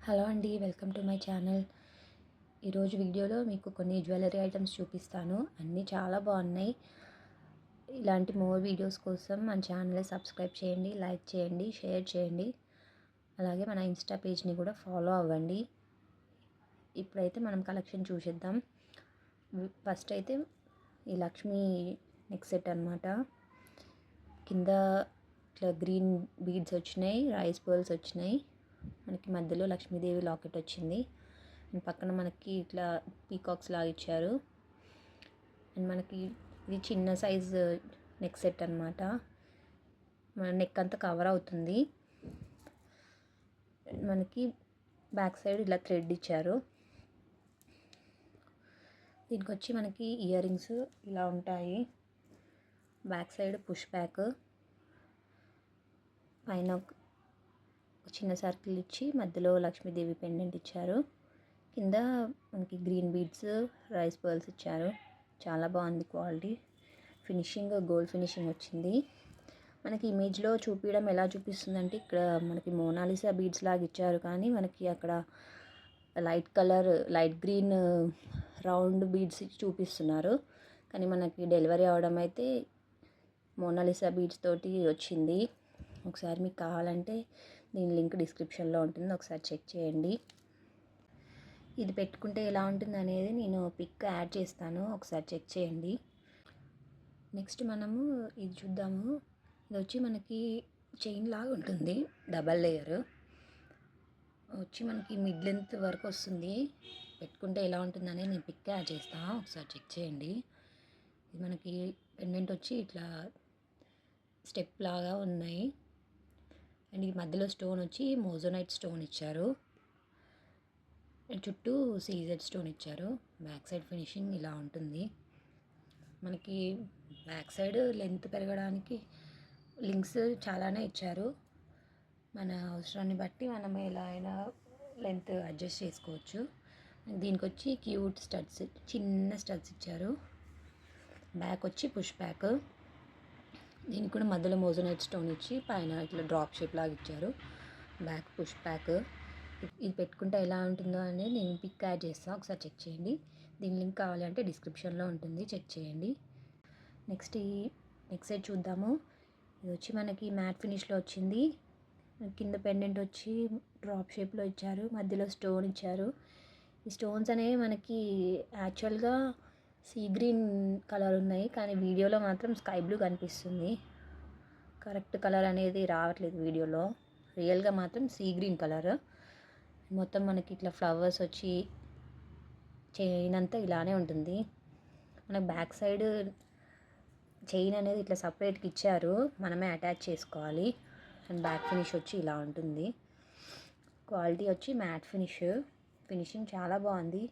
Hello అండి, welcome to my channel. ఈరోజు వీడియోలో మీకు కొన్ని జ్యువెలరీ ఐటమ్స్ చూపిస్తాను. అన్నీ చాలా బాగున్నాయి. ఇలాంటి మోర్ వీడియోస్ కోసం మన ఛానల్ని సబ్స్క్రైబ్ చేయండి, లైక్ చేయండి, షేర్ చేయండి. అలాగే మన ఇన్స్టా పేజ్ని కూడా ఫాలో అవ్వండి. ఇప్పుడైతే మనం కలెక్షన్ చూసేద్దాం. ఫస్ట్ అయితే ఈ లక్ష్మీ నెక్ సెట్ అనమాట. కింద ఇట్లా గ్రీన్ బీడ్స్ వచ్చినాయి, రైస్ పర్ల్స్ వచ్చినాయి. మనకి మధ్యలో లక్ష్మీదేవి లాకెట్ వచ్చింది. అండ్ పక్కన మనకి ఇట్లా పీకాక్స్ లాగా ఇచ్చారు. అండ్ మనకి ఇది చిన్న సైజ్ నెక్ సెట్ అనమాట. మన నెక్ అంతా కవర్ అవుతుంది. మనకి బ్యాక్ సైడ్ ఇలా థ్రెడ్ ఇచ్చారు. దీనికి వచ్చి మనకి ఇయర్ రింగ్స్ ఇలా ఉంటాయి. బ్యాక్ సైడ్ పుష్ బ్యాక్, పైన చిన్న సర్కిల్ ఇచ్చి మధ్యలో లక్ష్మీదేవి పెండెంట్ ఇచ్చారు. కింద మనకి గ్రీన్ బీడ్స్, రైస్ పర్ల్స్ ఇచ్చారు. చాలా బాగుంది క్వాలిటీ. ఫినిషింగ్ గోల్డ్ ఫినిషింగ్ వచ్చింది. మనకి ఇమేజ్లో చూపించడం ఎలా చూపిస్తుందంటే ఇక్కడ మనకి మోనాలిసా బీడ్స్ లాగా ఇచ్చారు, కానీ మనకి అక్కడ light colour light green round beads చూపిస్తున్నారు. కానీ మనకి డెలివరీ అవడం అయితే మోనాలిసా బీడ్స్ తోటి వచ్చింది. ఒకసారి మీకు కావాలంటే దీని లింక్ డిస్క్రిప్షన్లో ఉంటుంది, ఒకసారి చెక్ చేయండి. ఇది పెట్టుకుంటే ఎలా ఉంటుంది అనేది నేను పిక్ యాడ్ చేస్తాను, ఒకసారి చెక్ చేయండి. నెక్స్ట్ మనము ఇది చూద్దాము. ఇది వచ్చి మనకి చైన్ లాగా ఉంటుంది, డబల్ లేయర్ వచ్చి మనకి మిడ్ లెంత్ వరకు వస్తుంది. పెట్టుకుంటే ఎలా ఉంటుంది అనేది నేను పిక్ యాడ్ చేస్తాను, ఒకసారి చెక్ చేయండి. ఇది మనకి పెండెంట్ వచ్చి ఇట్లా స్టెప్ లాగా ఉన్నాయి. అండ్ ఈ మధ్యలో స్టోన్ వచ్చి మోజోనైట్ స్టోన్ ఇచ్చారు. చుట్టూ సీజెడ్ స్టోన్ ఇచ్చారు. బ్యాక్ సైడ్ ఫినిషింగ్ ఇలా ఉంటుంది. మనకి బ్యాక్ సైడ్ లెంత్ పెరగడానికి లింక్స్ చాలానే ఇచ్చారు. మన అవసరాన్ని బట్టి మనం ఎలా అయినా లెంత్ అడ్జస్ట్ చేసుకోవచ్చు. దీనికి వచ్చి క్యూట్ స్టడ్స్, చిన్న స్టడ్స్ ఇచ్చారు. బ్యాక్ వచ్చి పుష్ బ్యాక్. దీనికి కూడా మధ్యలో మోజోనైట్ స్టోన్ ఇచ్చి పైన ఇట్లా డ్రాప్ షేప్ లాగా ఇచ్చారు. Back push back. ఇది పెట్టుకుంటే ఎలా ఉంటుందో అనేది నేను పిక్ యాడ్ చేస్తాను, ఒకసారి చెక్ చేయండి. దీని లింక్ కావాలంటే డిస్క్రిప్షన్లో ఉంటుంది, చెక్ చేయండి. నెక్స్ట్ ఈ నెక్స్ట్ సైడ్ చూద్దాము. ఇది వచ్చి మనకి మ్యాట్ ఫినిష్లో వచ్చింది. కింద పెండెంట్ వచ్చి డ్రాప్ షేప్లో ఇచ్చారు, మధ్యలో స్టోన్ ఇచ్చారు. ఈ స్టోన్స్ అనేవి మనకి యాక్చువల్గా సీ గ్రీన్ కలర్ ఉన్నాయి, కానీ వీడియోలో మాత్రం స్కై బ్లూ కనిపిస్తుంది. కరెక్ట్ కలర్ అనేది రావట్లేదు వీడియోలో. రియల్గా మాత్రం సీ గ్రీన్ కలర్. మొత్తం మనకి ఇట్లా ఫ్లవర్స్ వచ్చి చైన్ అంతా ఇలానే ఉంటుంది. మనకు బ్యాక్ సైడ్ చైన్ అనేది ఇట్లా సపరేట్గా ఇచ్చారు, మనమే అటాచ్ చేసుకోవాలి. అండ్ బ్యాక్ ఫినిష్ వచ్చి ఇలా ఉంటుంది. క్వాలిటీ వచ్చి మ్యాట్ ఫినిషింగ్ చాలా బాగుంది.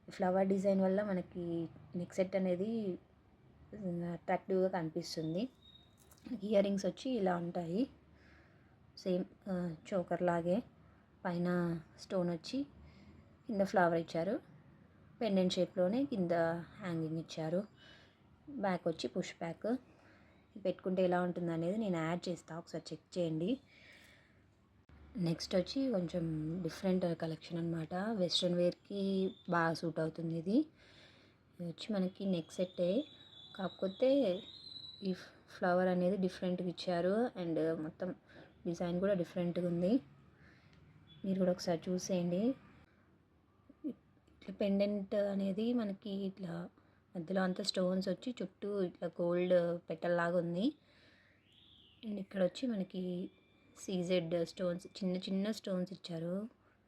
ఫ్లవర్ డిజైన్ వల్ల మనకి నెక్ సెట్ అనేది అట్రాక్టివ్గా కనిపిస్తుంది. ఇయర్ రింగ్స్ వచ్చి ఇలా ఉంటాయి, సేమ్ చోకర్ లాగే. పైన స్టోన్ వచ్చి కింద ఫ్లవర్ ఇచ్చారు. పెండెంట్ షేప్లోనే కింద హ్యాంగింగ్ ఇచ్చారు. బ్యాక్ వచ్చి పుష్ బ్యాక్. పెట్టుకుంటే ఎలా ఉంటుంది అనేది నేను యాడ్ చేస్తాను, ఒకసారి చెక్ చేయండి. నెక్స్ట్ వచ్చి కొంచెం డిఫరెంట్ కలెక్షన్ అనమాట. వెస్ట్రన్ వేర్కి బాగా సూట్ అవుతుంది. ఇది వచ్చి మనకి నెక్ సెట్టే, కాకపోతే ఈ ఫ్లవర్ అనేది డిఫరెంట్గా ఇచ్చారు. అండ్ మొత్తం డిజైన్ కూడా డిఫరెంట్గా ఉంది. మీరు కూడా ఒకసారి చూసేయండి. ఇట్లా పెండెంట్ అనేది మనకి ఇట్లా మధ్యలో అంతా స్టోన్స్ వచ్చి చుట్టూ ఇట్లా గోల్డ్ పెటల్ లాగా ఉంది. అండ్ ఇక్కడ వచ్చి మనకి సీజెడ్ స్టోన్స్, చిన్న చిన్న స్టోన్స్ ఇచ్చారు.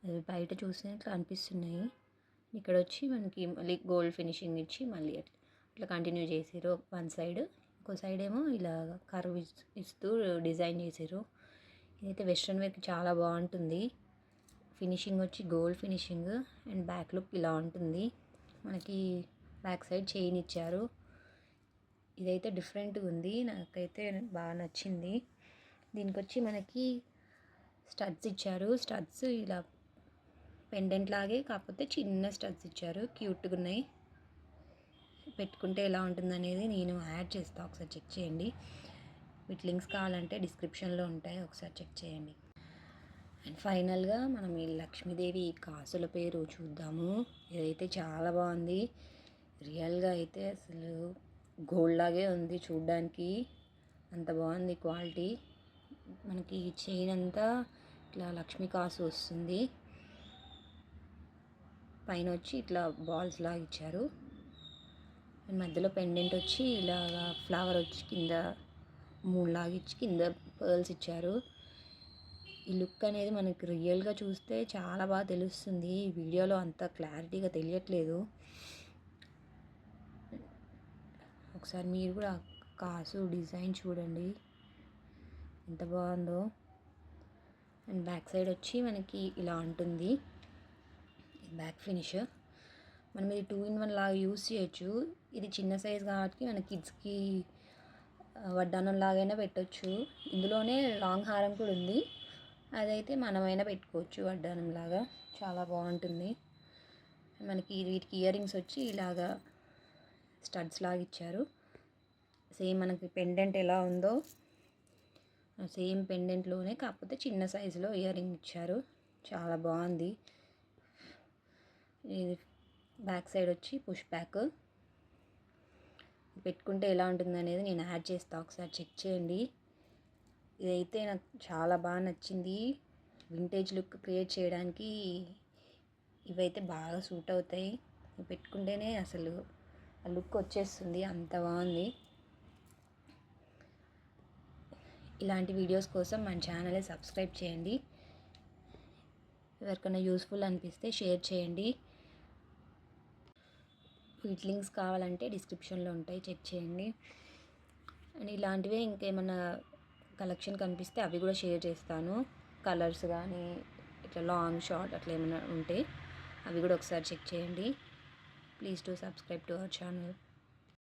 అవి బయట చూస్తే ఇట్లా అనిపిస్తున్నాయి. ఇక్కడ వచ్చి మనకి మళ్ళీ గోల్డ్ ఫినిషింగ్ ఇచ్చి మళ్ళీ అట్లా కంటిన్యూ చేసారు. వన్ సైడ్, ఇంకో సైడ్ ఏమో ఇలా కర్వ్ ఇస్తూ డిజైన్ చేసారు. ఇదైతే వెస్ట్రన్ వేర్కి చాలా బాగుంటుంది. ఫినిషింగ్ వచ్చి gold finishing. And back look ఇలా ఉంటుంది. మనకి బ్యాక్ సైడ్ చైన్ ఇచ్చారు. ఇదైతే డిఫరెంట్గా ఉంది, నాకైతే బాగా నచ్చింది. దీనికి వచ్చి మనకి స్టడ్స్ ఇచ్చారు. స్టడ్స్ ఇలా పెండెంట్ లాగే, కాకపోతే చిన్న స్టడ్స్ ఇచ్చారు, క్యూట్గా ఉన్నాయి. పెట్టుకుంటే ఎలా ఉంటుంది అనేది నేను యాడ్ చేస్తాను, ఒకసారి చెక్ చేయండి. వీటి లింక్స్ కావాలంటే డిస్క్రిప్షన్లో ఉంటాయి, ఒకసారి చెక్ చేయండి. అండ్ ఫైనల్గా మనం ఈ లక్ష్మీదేవి కాసుల పేరు చూద్దాము. ఇదైతే చాలా బాగుంది. రియల్గా అయితే అసలు గోల్డ్ లాగే ఉంది చూడ్డానికి, అంత బాగుంది క్వాలిటీ. మనకి చైన్ అంతా ఇట్లా లక్ష్మీ కాసు వస్తుంది, పైన వచ్చి ఇట్లా బాల్స్ లాగా ఇచ్చారు. మధ్యలో పెండెంట్ వచ్చి ఇలాగా ఫ్లవర్ వచ్చి కింద మూన్ లాగా ఇచ్చి కింద పర్ల్స్ ఇచ్చారు. ఈ లుక్ అనేది మనకి రియల్గా చూస్తే చాలా బాగా తెలుస్తుంది, ఈ వీడియోలో అంత క్లారిటీగా తెలియట్లేదు. ఒకసారి మీరు కూడా కాసు డిజైన్ చూడండి ఎంత బాగుందో. అండ్ బ్యాక్ సైడ్ వచ్చి మనకి ఇలా ఉంటుంది బ్యాక్ ఫినిష్. మనం ఇది 2-in-1 లాగా యూస్ చేయొచ్చు. ఇది చిన్న సైజ్ కాబట్టి మన కిడ్స్కి వడ్డానం లాగైనా పెట్టచ్చు. ఇందులోనే లాంగ్ హారం కూడా ఉంది, అదైతే మనమైనా పెట్టుకోవచ్చు వడ్డానం లాగా, చాలా బాగుంటుంది. మనకి వీటికి ఇయర్ రింగ్స్ వచ్చి ఇలాగా స్టడ్స్ లాగా ఇచ్చారు. సేమ్ మనకి పెండెంట్ ఎలా ఉందో సేమ్ పెండెంట్లోనే కాకపోతే చిన్న సైజులో ఇయర్ రింగ్ ఇచ్చారు, చాలా బాగుంది. ఇది బ్యాక్ సైడ్ వచ్చి పుష్ బ్యాక్. పెట్టుకుంటే ఎలా ఉంటుంది అనేది నేను యాడ్ చేస్తాను, ఒకసారి చెక్ చేయండి. ఇదైతే నాకు చాలా బాగా నచ్చింది. వింటేజ్ లుక్ క్రియేట్ చేయడానికి ఇవైతే బాగా సూట్ అవుతాయి. పెట్టుకుంటేనే అసలు ఆ లుక్ వచ్చేస్తుంది, అంత బాగుంది. ఇలాంటి వీడియోస్ కోసం మన ఛానల్ని సబ్స్క్రైబ్ చేయండి. ఎవరికైనా యూస్ఫుల్ అనిపిస్తే షేర్ చేయండి. వీటి లింక్స్ కావాలంటే డిస్క్రిప్షన్లో ఉంటాయి, చెక్ చేయండి. అండ్ ఇలాంటివే ఇంకేమైనా కలెక్షన్ కనిపిస్తే అవి కూడా షేర్ చేస్తాను. కలర్స్ కానీ ఇట్లా లాంగ్ షార్ట్ అట్లా ఏమైనా ఉంటే అవి కూడా ఒకసారి చెక్ చేయండి. Please to subscribe to our channel.